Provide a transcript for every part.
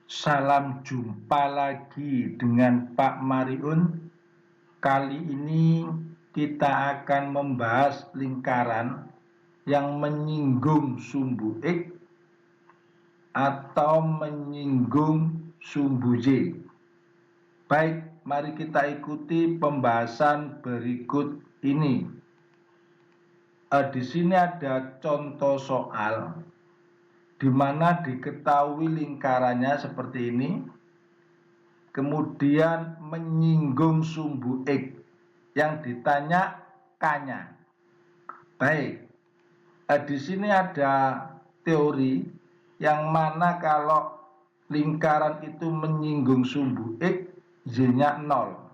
Salam jumpa lagi dengan Pak Mariun. Kali ini kita akan membahas lingkaran yang menyinggung sumbu X atau menyinggung sumbu Y. Baik, mari kita ikuti pembahasan berikut ini. Di sini ada contoh soal di mana diketahui lingkarannya seperti ini, kemudian menyinggung sumbu X yang ditanya K-nya. Baik, di sini ada teori yang mana kalau lingkaran itu menyinggung sumbu X, Y-nya 0.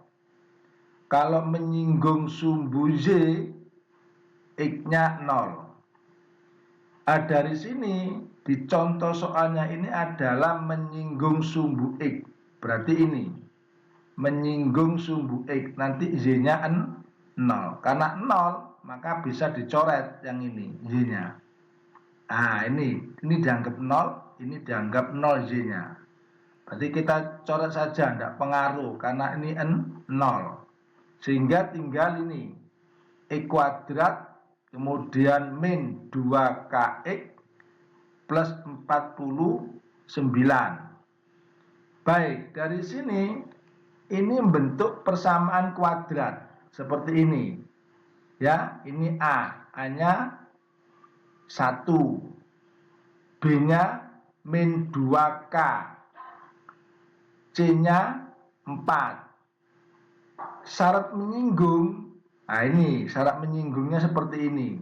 Kalau menyinggung sumbu Y, X-nya 0. Dari sini, di contoh soalnya ini adalah menyinggung sumbu X. Berarti ini, menyinggung sumbu X. Nanti Y-nya 0. Karena 0, maka bisa dicoret yang ini, Y-nya. Nah, ini dianggap 0, ini dianggap 0 Y-nya. Berarti kita coret saja, tidak pengaruh. Karena ini 0. Sehingga tinggal ini, X kuadrat kemudian min 2kx plus 49. Baik, dari sini ini bentuk persamaan kuadrat seperti ini. Ya, ini A-nya 1, B-nya min 2k, C-nya 4. Syarat menyinggung. Nah, ini syarat menyinggungnya seperti ini.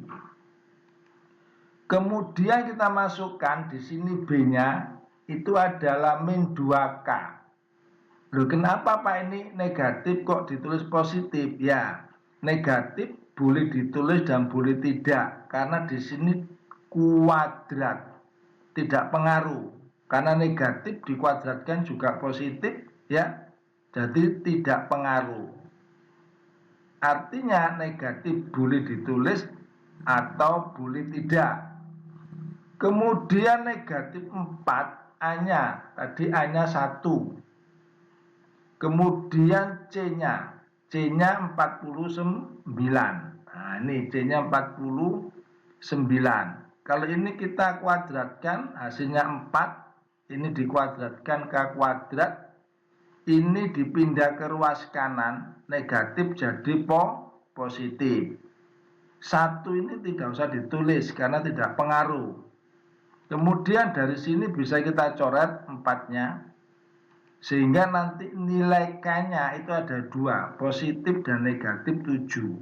Kemudian kita masukkan di sini B-nya itu adalah min 2K. Loh, kenapa Pak ini negatif kok ditulis positif? Ya, negatif boleh ditulis dan boleh tidak, karena di sini kuadrat, tidak pengaruh. Karena negatif dikuadratkan juga positif, ya, jadi tidak pengaruh. Artinya negatif boleh ditulis atau boleh tidak. Kemudian negatif 4, A-nya, tadi A-nya 1. Kemudian C-nya 49. Nah, ini C-nya 49. Kalau ini kita kuadratkan, hasilnya 4. Ini dikuadratkan ke kuadrat. Ini dipindah ke ruas kanan, negatif jadi positif. 1 ini tidak usah ditulis karena tidak pengaruh. Kemudian dari sini bisa kita coret 4-nya, sehingga nanti nilai K-nya itu ada 2, positif dan negatif 7.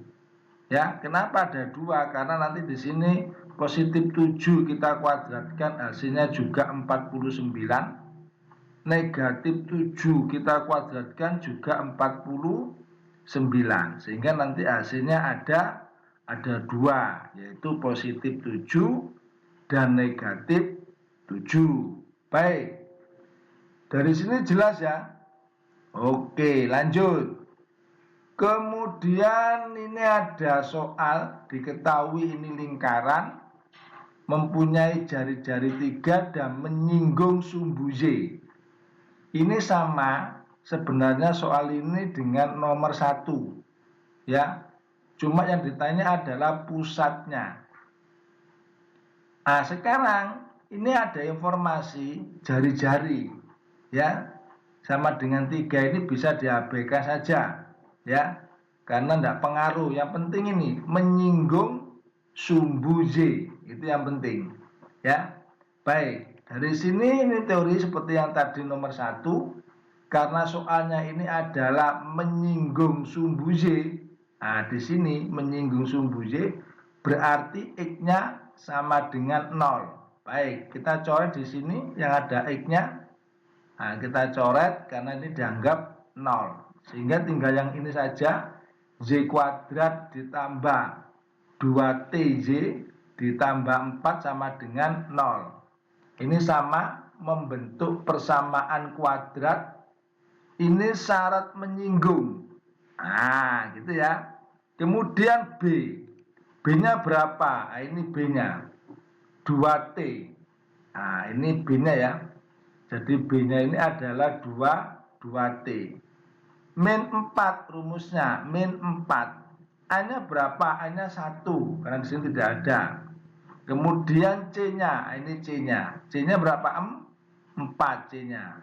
Ya, kenapa ada 2? Karena nanti di sini positif 7 kita kuadratkan, hasilnya juga 49. Negatif 7 kita kuadratkan juga 49. Sehingga nanti hasilnya ada 2, yaitu positif 7 dan negatif 7. Baik, dari sini jelas ya. Oke, lanjut. Kemudian ini ada soal, diketahui ini lingkaran mempunyai jari-jari 3 dan menyinggung sumbu Y. Ini sama sebenarnya soal ini dengan nomor 1, ya. Cuma yang ditanya adalah pusatnya. Nah, sekarang ini ada informasi jari-jari, ya. Sama dengan 3 ini bisa diabaikan saja, ya. Karena tidak pengaruh. Yang penting ini menyinggung sumbu Y, itu yang penting, ya. Baik. Dari sini ini teori seperti yang tadi nomor 1, karena soalnya ini adalah menyinggung sumbu Y. Nah, di sini menyinggung sumbu Y berarti X-nya sama dengan 0. Baik, kita coret di sini yang ada X-nya. Nah, kita coret karena ini dianggap 0. Sehingga tinggal yang ini saja, Y kuadrat ditambah 2TY ditambah 4 sama dengan 0. Ini sama membentuk persamaan kuadrat. Ini syarat menyinggung. Nah, gitu ya. Kemudian B. B-nya berapa? Nah, ini B-nya 2T. Nah, ini B-nya ya. Jadi B-nya ini adalah 2T. Min 4 rumusnya, min 4. A-nya berapa? A-nya 1, karena di sini tidak ada. Kemudian C-nya, ini C-nya. C-nya berapa? 4 C-nya.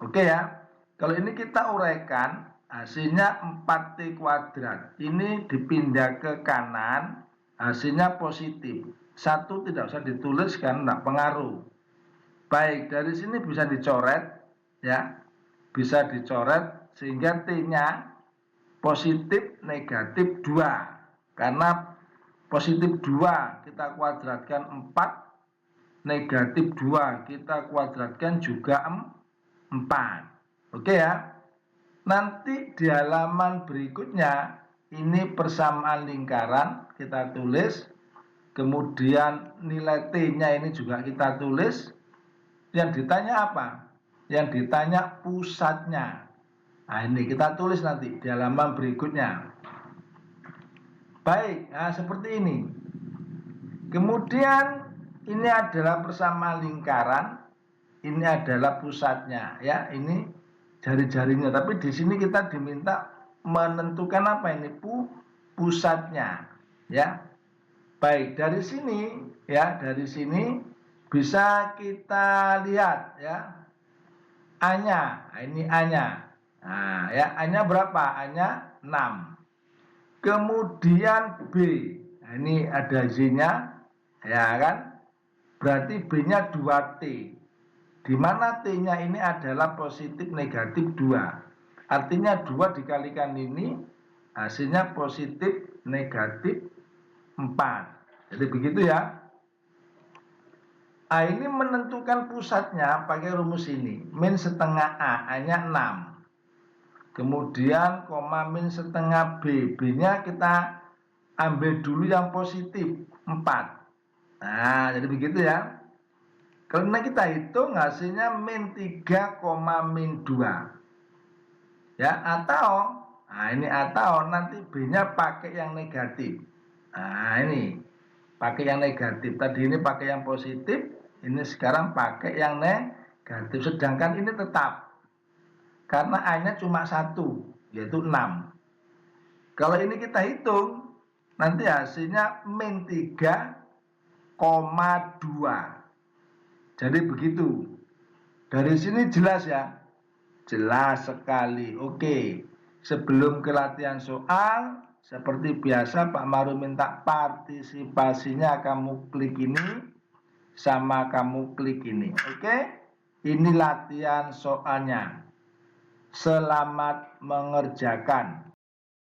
Oke ya. Kalau ini kita uraikan, hasilnya 4T kuadrat. Ini dipindah ke kanan, hasilnya positif. 1 tidak usah ditulis karena tidak pengaruh. Baik, dari sini bisa dicoret ya. Bisa dicoret sehingga T-nya positif negatif 2. Karena positif 2 kita kuadratkan 4, negatif 2 kita kuadratkan juga 4. Oke ya. Nanti di halaman berikutnya ini persamaan lingkaran kita tulis. Kemudian nilai T-nya ini juga kita tulis. Yang ditanya apa? Yang ditanya pusatnya. Nah ini kita tulis nanti di halaman berikutnya. Baik, nah seperti ini. Kemudian ini adalah persamaan lingkaran. Ini adalah pusatnya ya, ini jari-jarinya. Tapi di sini kita diminta menentukan apa ini? Pusatnya ya. Baik, dari sini ya, dari sini bisa kita lihat ya. A-nya, ini A-nya. Nah, ya, A-nya berapa? A-nya 6. Kemudian B. Nah, ini ada Z-nya ya kan? Berarti B-nya 2T. Di mana T-nya ini adalah positif negatif 2. Artinya 2 dikalikan ini hasilnya positif negatif 4. Jadi begitu ya. A ini menentukan pusatnya pakai rumus ini. Min setengah A, A-nya 6. Kemudian koma min setengah B. B-nya kita ambil dulu yang positif 4. Nah, jadi begitu ya. Karena kita hitung hasilnya min 3, min 2. Ya, atau nah ini atau nanti B-nya pakai yang negatif. Nah, ini pakai yang negatif. Tadi ini pakai yang positif, ini sekarang pakai yang negatif. Sedangkan ini tetap. Karena A-nya cuma 1, yaitu 6. Kalau ini kita hitung, nanti hasilnya min 3,2. Jadi begitu. Dari sini jelas ya. Jelas sekali. Oke. Sebelum ke latihan soal, seperti biasa Pak Maru minta partisipasinya, kamu klik ini sama kamu klik ini. Oke? Ini latihan soalnya. Selamat mengerjakan.